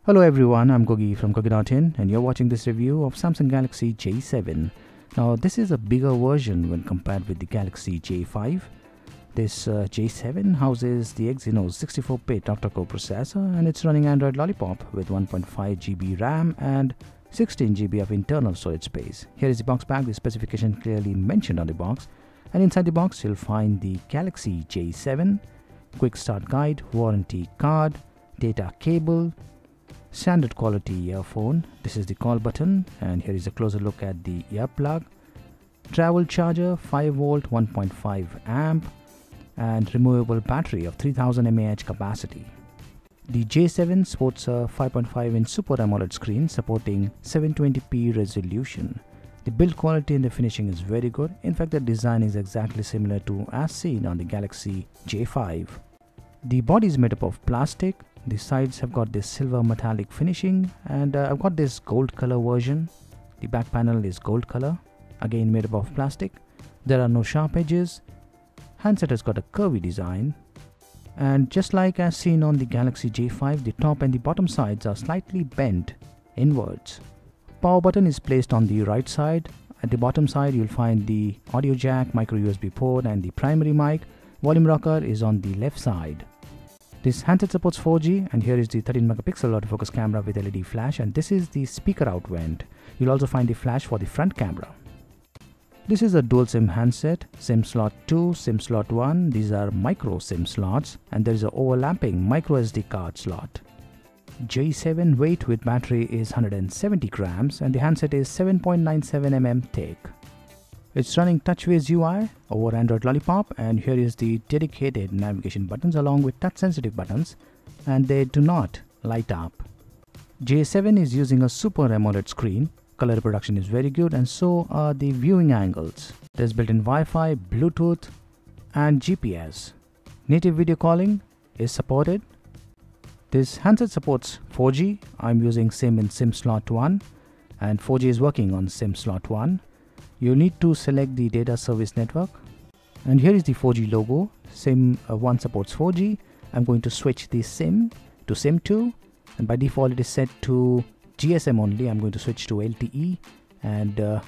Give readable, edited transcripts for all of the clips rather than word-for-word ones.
Hello everyone, I'm Gogi from Gogi.in and you're watching this review of Samsung Galaxy J7. Now this is a bigger version when compared with the Galaxy J5. This J7 houses the exynos 64-bit octa-core processor and it's running Android Lollipop with 1.5 GB RAM and 16 GB of internal storage space. Here is the box pack, the specification clearly mentioned on the box, and inside the box you'll find the Galaxy J7, quick start guide, warranty card, data cable, standard quality earphone. This is the call button, and here is a closer look at the earplug, travel charger, 5 volt 1.5 amp and removable battery of 3000 mAh capacity. The J7 sports a 5.5-inch Super AMOLED screen supporting 720p resolution. The build quality and the finishing is very good. In fact, the design is exactly similar to as seen on the Galaxy J5. The body is made up of plastic. The sides have got this silver metallic finishing, and I've got this gold color version. The back panel is gold color, again made up of plastic. There are no sharp edges. Handset has got a curvy design, and just like as seen on the Galaxy J5, the top and the bottom sides are slightly bent inwards. Power button is placed on the right side. At the bottom side you'll find the audio jack, micro USB port and the primary mic. Volume rocker is on the left side. This handset supports 4G, and here is the 13 megapixel autofocus camera with LED flash, and this is the speaker out vent. You'll also find the flash for the front camera. This is a dual SIM handset, SIM slot 2, SIM slot 1. These are micro SIM slots, and there is an overlapping micro SD card slot. J7 weight with battery is 170 grams and the handset is 7.97 mm thick. It's running TouchWiz UI over Android Lollipop, and here is the dedicated navigation buttons along with touch sensitive buttons, and they do not light up. J7 is using a Super AMOLED screen. Color reproduction is very good, and so are the viewing angles. There's built-in Wi-Fi, Bluetooth and GPS. Native video calling is supported. This handset supports 4G. I'm using SIM in SIM slot 1 and 4G is working on SIM slot 1. You need to select the data service network, and here is the 4G logo. SIM 1 supports 4G. I'm going to switch the SIM to SIM 2, and by default it is set to GSM only. I'm going to switch to LTE, and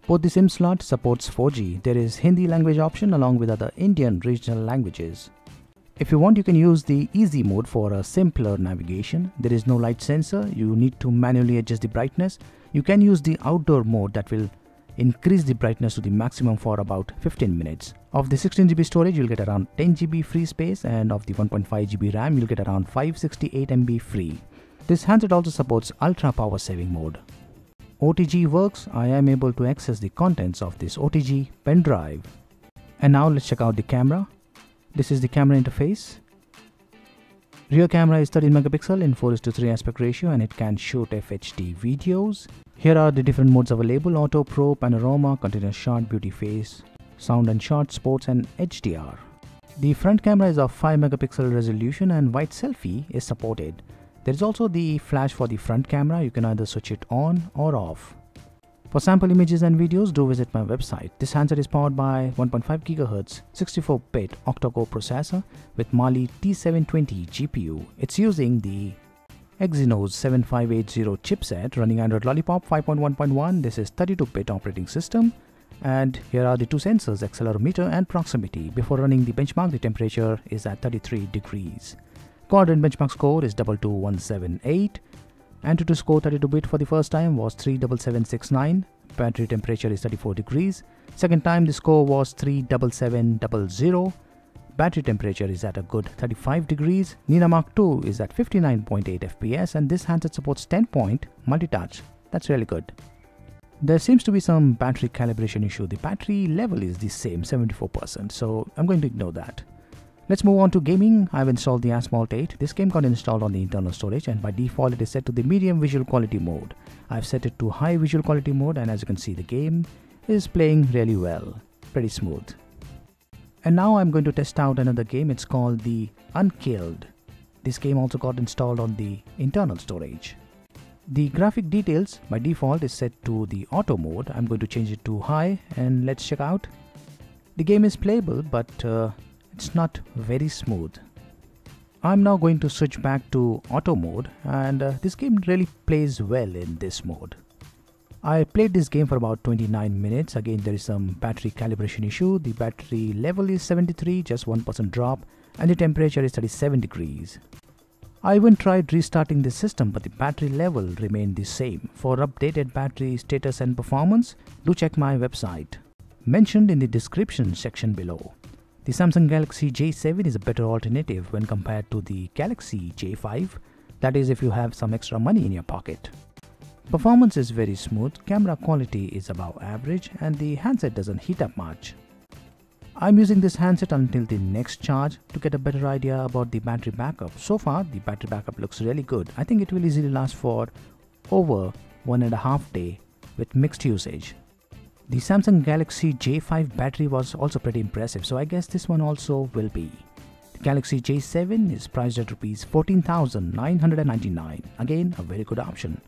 both the SIM slot supports 4G. There is Hindi language option along with other Indian regional languages. If you want, you can use the easy mode for a simpler navigation. There is no light sensor. You need to manually adjust the brightness. You can use the outdoor mode that will increase the brightness to the maximum for about 15 minutes. Of the 16 GB storage, you'll get around 10 GB free space, and of the 1.5 GB RAM, you'll get around 568 MB free. This handset also supports ultra power saving mode. OTG works. I am able to access the contents of this OTG pen drive. And now let's check out the camera. This is the camera interface. Rear camera is 13 megapixel in 4:3 aspect ratio, and it can shoot FHD videos. Here are the different modes available: Auto, Pro, Panorama, Continuous Shot, Beauty Face, Sound and Shot, Sports and HDR. The front camera is of 5 megapixel resolution and wide selfie is supported. There is also the flash for the front camera. You can either switch it on or off. For sample images and videos, do visit my website. This handset is powered by 1.5 GHz 64-bit octa-core processor with Mali T720 GPU. It's using the exynos 7580 chipset running Android Lollipop 5.1.1. This is 32-bit operating system, and here are the two sensors, accelerometer and proximity. Before running the benchmark, the temperature is at 33 degrees. Quadrant benchmark score is 22178. AnTuTu score 32-bit for the first time was 37769. Battery temperature is 34 degrees. Second time the score was 37700. Battery temperature is at a good 35 degrees. Nina Mark II is at 59.8 FPS, and this handset supports 10-point multi-touch. That's really good. There seems to be some battery calibration issue. The battery level is the same, 74%, so I'm going to ignore that. Let's move on to gaming. I've installed the Asphalt 8. This game got installed on the internal storage, and by default it is set to the medium visual quality mode. I've set it to high visual quality mode, and as you can see, the game is playing really well. Pretty smooth. And now I'm going to test out another game. It's called the Unkilled. This game also got installed on the internal storage. The graphic details by default is set to the auto mode. I'm going to change it to high, and let's check out. The game is playable, but it's not very smooth. I'm now going to switch back to auto mode, and this game really plays well in this mode. I played this game for about 29 minutes. Again, there is some battery calibration issue. The battery level is 73, just 1% drop, and the temperature is 37 degrees. I even tried restarting the system, but the battery level remained the same. For updated battery status and performance, do check my website, mentioned in the description section below. The Samsung Galaxy J7 is a better alternative when compared to the Galaxy J5, that is if you have some extra money in your pocket. Performance is very smooth, camera quality is above average, and the handset doesn't heat up much. I'm using this handset until the next charge to get a better idea about the battery backup. So far, the battery backup looks really good. I think it will easily last for over 1.5 days with mixed usage. The Samsung Galaxy J5 battery was also pretty impressive, so I guess this one also will be. The Galaxy J7 is priced at Rs 14,999. Again, a very good option.